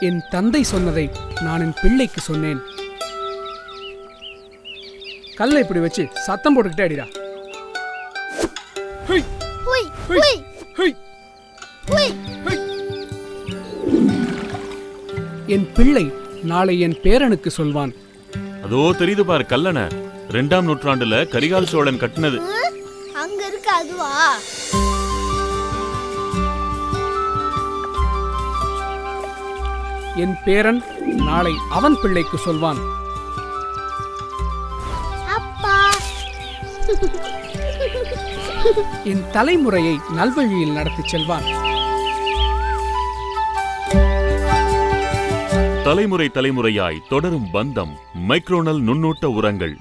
என் தந்தை சொன்னதை நான் என் பிள்ளைக்கு சொன்னேன். கல்லை இப்படி வச்சு சத்தம் போட்டுக்கிட்டே அடிடா. என் பிள்ளை நாளை என் பேரனுக்கு சொல்வான். அதோ தெரியுது பாரு கல்லண, 2ஆம் நூற்றாண்டுல கரிகால் சோழன் கட்டினது. அங்க இருக்கு அதுவா? என் பேரன் நாளை அவன் பிள்ளைக்கு சொல்வான். அப்பா, என் தலைமுறையை நல்வழியில் நடத்திச் செல்வான். தலைமுறை தலைமுறையாய் தொடரும் பந்தம் மைக்ரோனல் நுண்ணூட்ட உரங்கள்.